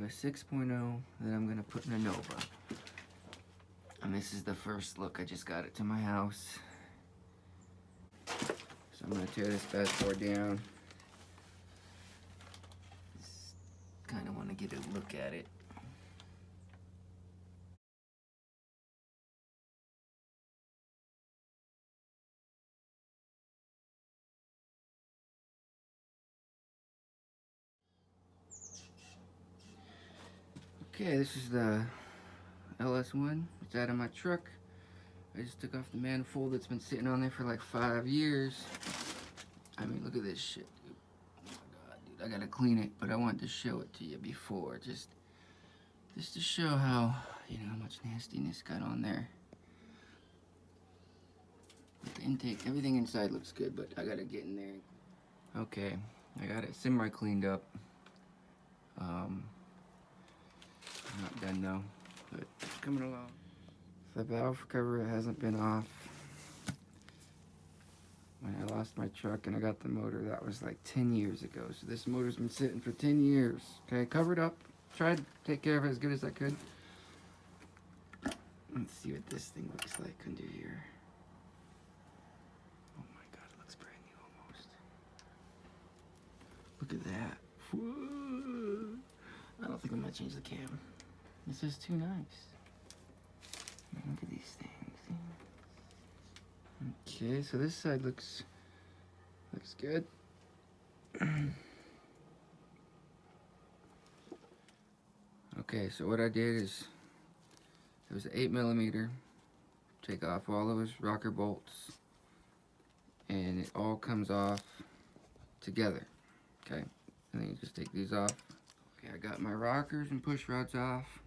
a 6.0 that I'm gonna put in a Nova. And this is the first look. I just got it to my house. So I'm gonna tear this bad boy down. Just kinda wanna get a look at it. Okay, this is the LS1. It's out of my truck. I just took off the manifold that's been sitting on there for like 5 years. I mean, look at this shit, dude. Oh my god, dude. I gotta clean it, but I wanted to show it to you before. Just to show how, you know, how much nastiness got on there. The intake, everything inside looks good, but I gotta get in there. Okay, I got it semi-cleaned up. Not done though, but it's coming along. The valve cover hasn't been off. When I lost my truck and I got the motor, that was like 10 years ago. So this motor's been sitting for 10 years. Okay, covered up. Tried to take care of it as good as I could. Let's see what this thing looks like under here. Oh my god, it looks brand new almost. Look at that. Whoa. I don't think I'm gonna change the cam. This is too nice. Look at these things. Okay, so this side looks good. Okay, so what I did is it was an 8mm. Take off all those rocker bolts, and it all comes off together. Okay, and then you just take these off. Okay, I got my rockers and push rods off.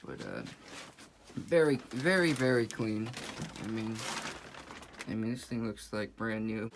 But very, very, very clean. I mean, this thing looks like brand new.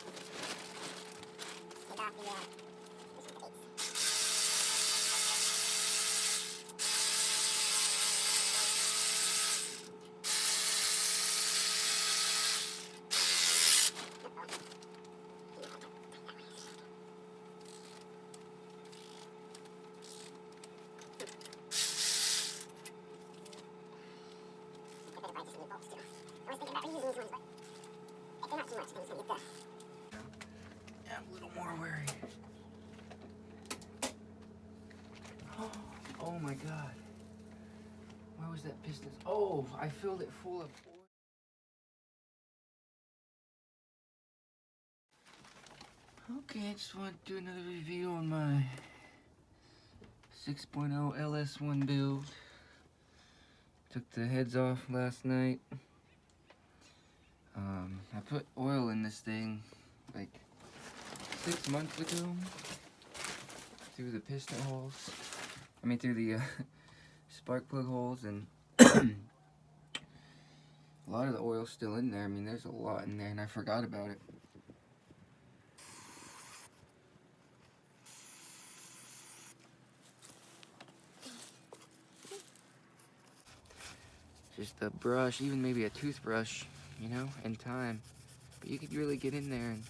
I'm a little more wary. Oh my god. Why was that piston? Oh, I filled it full of oil. Okay, I just want to do another review on my 6.0 LS1 build. Took the heads off last night. I put oil in this thing like 6 months ago through the piston holes. I mean through the spark plug holes, and a lot of the oil's still in there. I mean, there's a lot in there, and I forgot about it. Just a brush, even maybe a toothbrush, you know, in time. But you could really get in there. And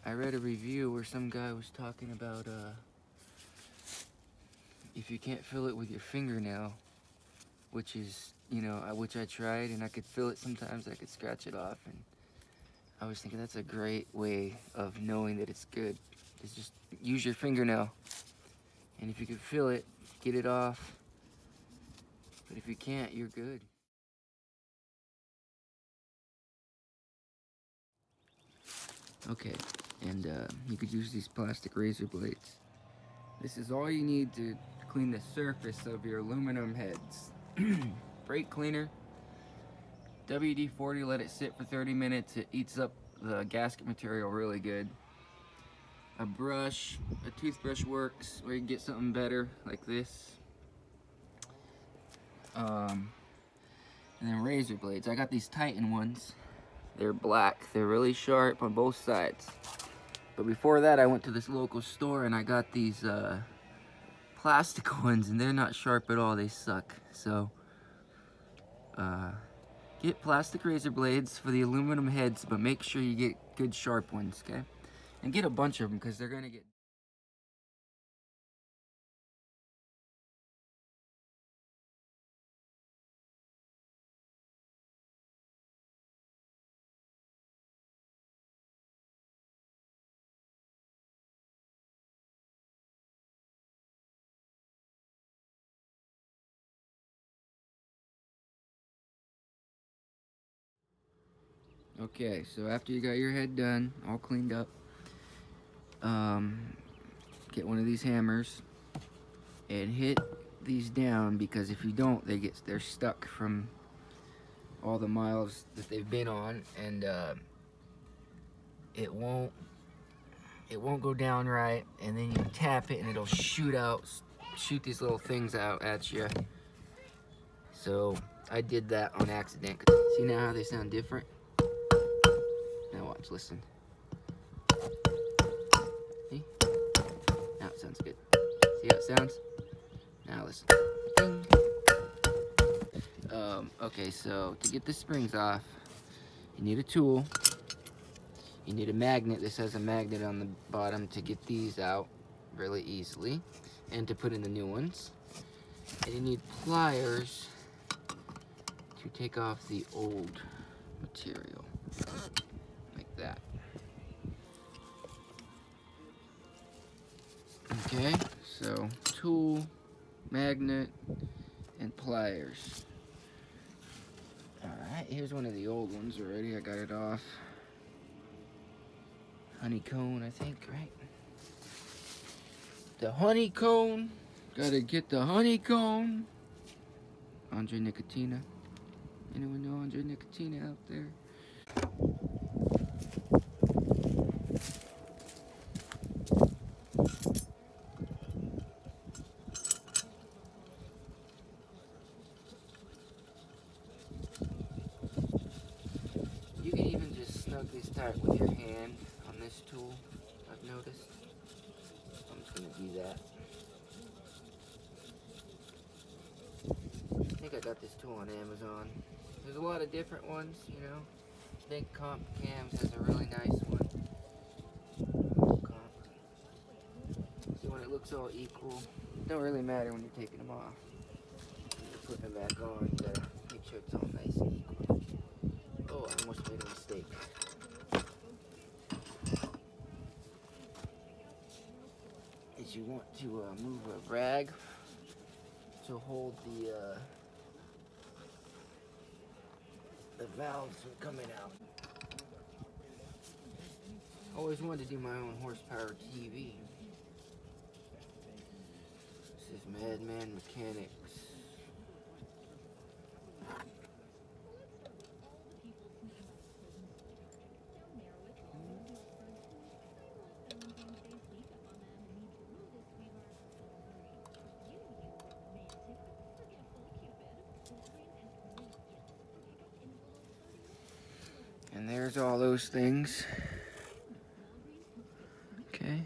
I read a review where some guy was talking about if you can't fill it with your fingernail, which is, you know, which I tried, and I could feel it sometimes. I could scratch it off, and I was thinking that's a great way of knowing that it's good. Is just use your fingernail, and if you can feel it, get it off. But if you can't, you're good. Okay, and you could use these plastic razor blades. This is all you need to clean the surface of your aluminum heads. Brake cleaner, WD-40, let it sit for 30 minutes. It eats up the gasket material really good. A brush, a toothbrush works, or you can get something better like this. And then razor blades. I got these Titan ones. They're black. They're really sharp on both sides. But before that, I went to this local store and I got these plastic ones, and they're not sharp at all. They suck. So Get plastic razor blades for the aluminum heads, but make sure you get good sharp ones, okay? And get a bunch of them because they're gonna get... Okay, so after you got your head done, all cleaned up, get one of these hammers and hit these down, because if you don't, they're stuck from all the miles that they've been on, and it won't go down right, and then you tap it and it'll shoot these little things out at you. So I did that on accident. See now how they sound different? Now watch, listen. See? Now it sounds good. See how it sounds? Now listen. Ding. Okay, so to get the springs off, you need a tool. You need a magnet. This has a magnet on the bottom to get these out really easily, and to put in the new ones. And you need pliers to take off the old material, like that. Okay, so tool, magnet, and pliers. Alright, here's one of the old ones already. I got it off. Honeycomb, I think, right? The honeycomb. Gotta get the honeycomb. Andre Nicotina. Anyone know Andre Nicotina out there? You can even just snug these tight with your hand on this tool, I've noticed. I'm just gonna do that. I think I got this tool on Amazon. There's a lot of different ones, you know. I think Comp Cams has a really nice one. See, when it looks all equal, it don't really matter when you're taking them off. When you're putting them back on, you gotta make sure it's all nice and equal. Oh, I almost made a mistake. Is you want to move a rag to hold the valves from coming out. Always wanted to do my own horsepower TV. This is Madman Mechanics. And there's all those things. Okay.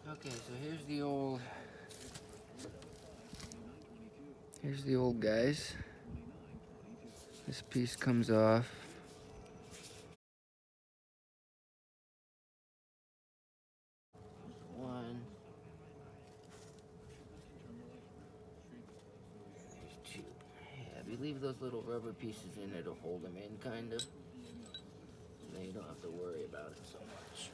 Okay, so here's the old guys. This piece comes off. One. There's two. Yeah, if you leave those little rubber pieces in, it'll hold them in, kind of. Then you don't have to worry about it so much.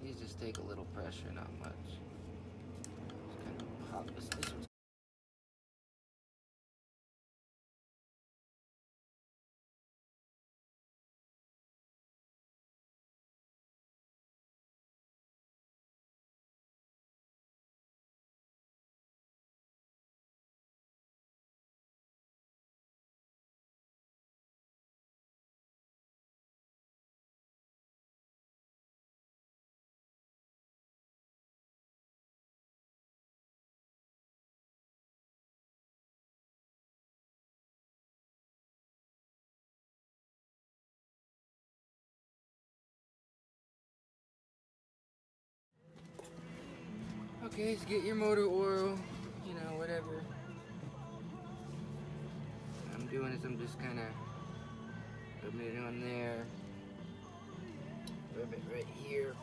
These just take a little pressure, not much. Just kind of pop this one's Okay, so get your motor oil, you know, whatever. What I'm doing is I'm just kind of rubbing it on there. Rub it right here.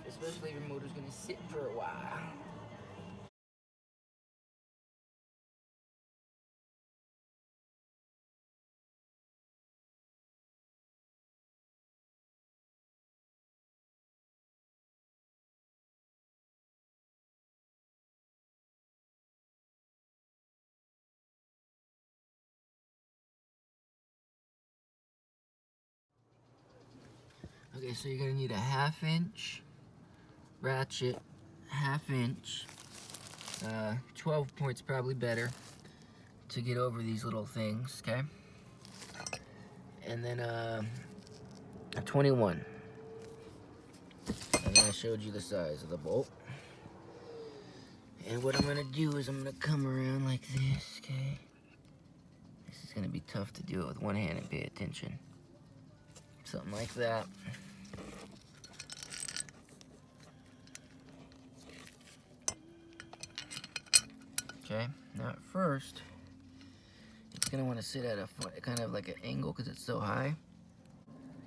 Especially if your motor's gonna sit for a while. Okay, so you're gonna need a 1/2 inch ratchet, 1/2 inch. 12 points probably better to get over these little things, okay? And then a 21. And then I showed you the size of the bolt. And what I'm gonna do is I'm gonna come around like this, okay? This is gonna be tough to do it with one hand and pay attention. Something like that. Okay, now at first, it's gonna wanna sit at a kind of like an angle because it's so high.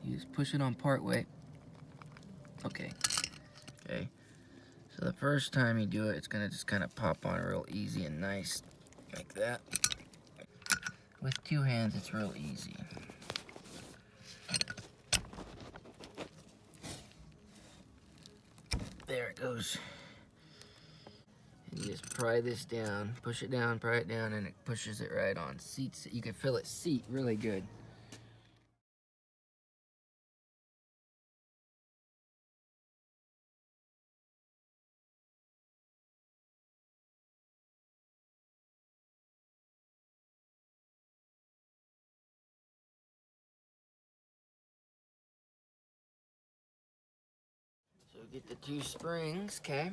You just push it on part way. Okay. Okay. So the first time you do it, it's gonna just kind of pop on real easy and nice, like that. With 2 hands, it's real easy. There it goes. And you just pry this down, push it down, pry it down, and it pushes it right on. Seats, you can feel it seat really good. So get the 2 springs, okay?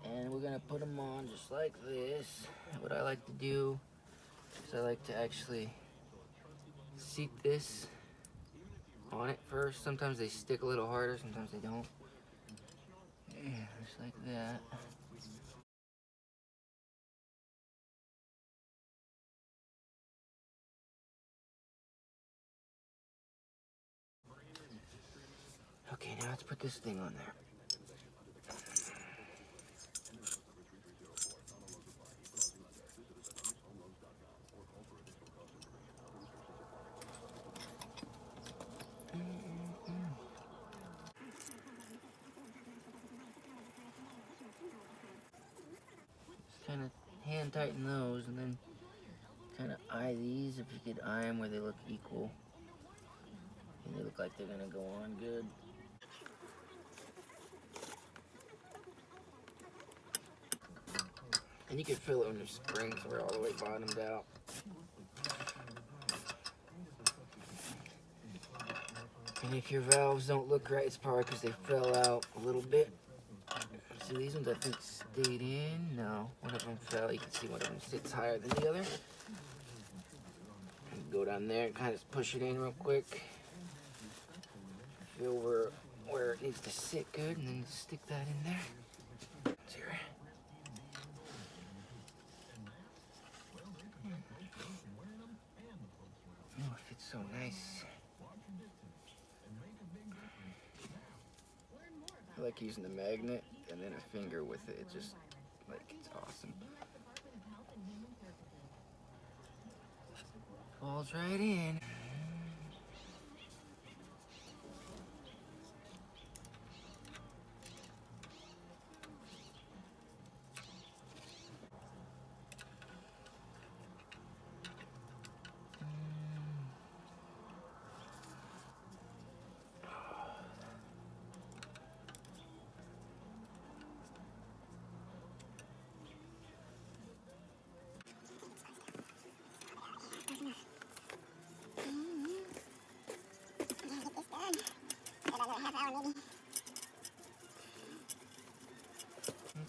And we're gonna put them on just like this. What I like to do is I like to actually seat this on it first. Sometimes they stick a little harder, sometimes they don't. Yeah, just like that. Okay, now let's put this thing on there. Just kind of hand tighten those and then kind of eye these if you could eye them where they look equal. And they look like they're gonna go on good. And you can feel it when your springs are all the way bottomed out. And if your valves don't look right, it's probably because they fell out a little bit. See, these ones I think stayed in. No, one of them fell. You can see one of them sits higher than the other. And go down there and kind of push it in real quick. Feel where it needs to sit good, and then stick that in there. Here. Oh, it fits so nice. I like using the magnet and then a finger with it. It just, like, it's awesome. Falls right in.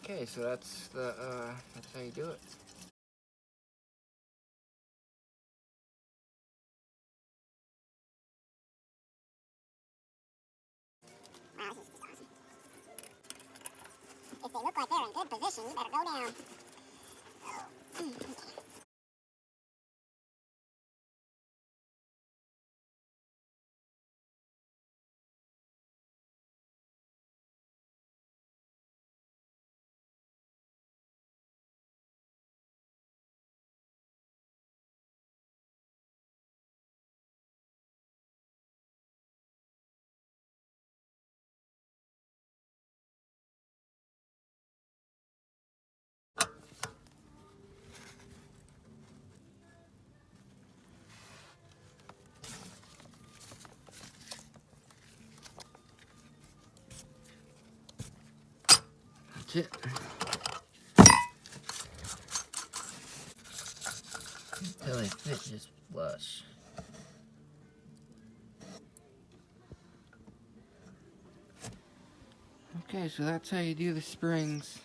Okay, so that's how you do it. If they look like they're in good position, you better go down. That's it. Until they fit just flush. Okay, so that's how you do the springs.